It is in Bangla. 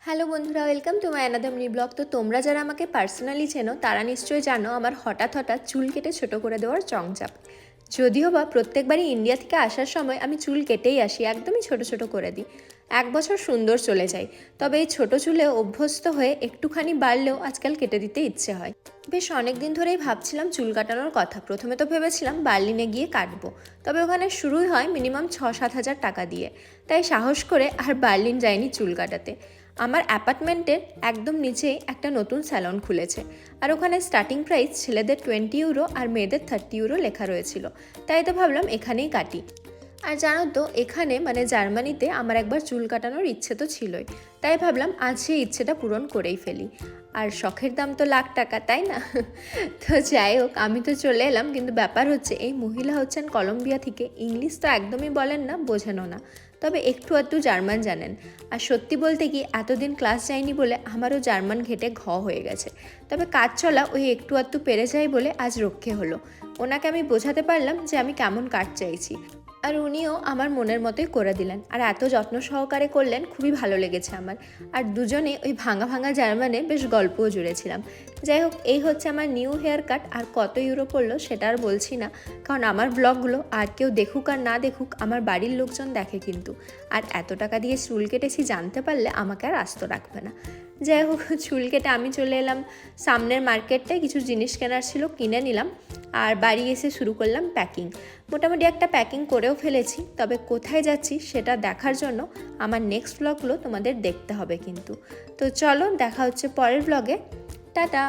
হ্যালো বন্ধুরা, welcome to my another mini blog. তো তোমরা যারা আমাকে পার্সোনালি চেনো তারা নিশ্চয়ই জানো আমার হঠাৎ হঠাৎ চুল কেটে ছোট করে দেওয়ার চংচাপ। যদিও বা প্রত্যেকবারই ইন্ডিয়া থেকে আসার সময় আমি চুল কেটেই আসি, একদমই ছোট ছোট করে দিই। এক বছর সুন্দর চলে যায়, তবে এই ছোট চুলে অভ্যস্ত হয়ে একটুখানি বাড়লেও আজকাল কেটে দিতে ইচ্ছে হয়। বেশ অনেক দিন ধরেই ভাবছিলাম চুল কাটানোর কথা। প্রথমে তো ভেবেছিলাম বার্লিনে গিয়ে কাটবো, তবে ওখানে শুরুই হয় মিনিমাম 6-7 হাজার টাকা দিয়ে। তাই সাহস করে আর বার্লিন যাইনি চুল কাটাতে। আমার অ্যাপার্টমেন্টের একদম নিচেই একটা নতুন স্যালন খুলেছে, আর ওখানে স্টার্টিং প্রাইস ছেলেদের 20 ইউরো আর মেয়েদের 30 ইউরো লেখা রয়েছিল। তাই তো ভাবলাম এখানেই কাটি। আর জানো তো, এখানে মানে জার্মানিতে আমার একবার চুল কাটানোর ইচ্ছে তো ছিলই, তাই ভাবলাম আজ সেই ইচ্ছেটা পূরণ করেই ফেলি। আর শখের দাম তো লাখ টাকা, তাই না? তো যাই হোক, আমি তো চলে এলাম, কিন্তু ব্যাপার হচ্ছে এই মহিলা হচ্ছেন কলম্বিয়া থেকে, ইংলিশ তো একদমই বলেন না, বোঝেনও না, তবে একটু আধটু জার্মান জানেন। আর সত্যি বলতে কি, এতদিন ক্লাস যায়নি বলে আমারও জার্মান ঘেটে হয়ে গেছে। তবে কাজ চলা ওই একটু আধটু পেরে যাই বলে আজ রক্ষে হলো। ওনাকে আমি বোঝাতে পারলাম যে আমি কেমন কাট চাইছি, আর উনিও আমার মনের মতোই করে দিলেন, আর এত যত্ন সহকারে করলেন, খুবই ভালো লেগেছে আমার। আর দুজনে ওই ভাঙা ভাঙা জার্মানে বেশ গল্পও জুড়েছিলাম। যাই হোক, এই হচ্ছে আমার নিউ হেয়ার কাট। আর কত ইউরো পড়লো সেটা আর বলছি না, কারণ আমার ব্লগগুলো আর কেউ দেখুক আর না দেখুক, আমার বাড়ির লোকজন দেখে কিন্তু। আর এত টাকা দিয়ে চুল কেটেছি জানতে পারলে আমাকে আর আস্ত রাখবে না। যাই হোক, চুল কেটে আমি চলে এলাম সামনের মার্কেটটায়, কিছু জিনিস কেনার ছিল, কিনে নিলাম। আর বাড়ি এসে শুরু করলাম প্যাকিং। মোটামুটি একটা প্যাকিং করেও ফেলেছি, তবে কোথায় যাচ্ছি সেটা দেখার জন্য আমার নেক্সট ব্লগগুলো তোমাদের দেখতে হবে কিন্তু। তো চলো, দেখা হচ্ছে পরের ব্লগে। টাটা।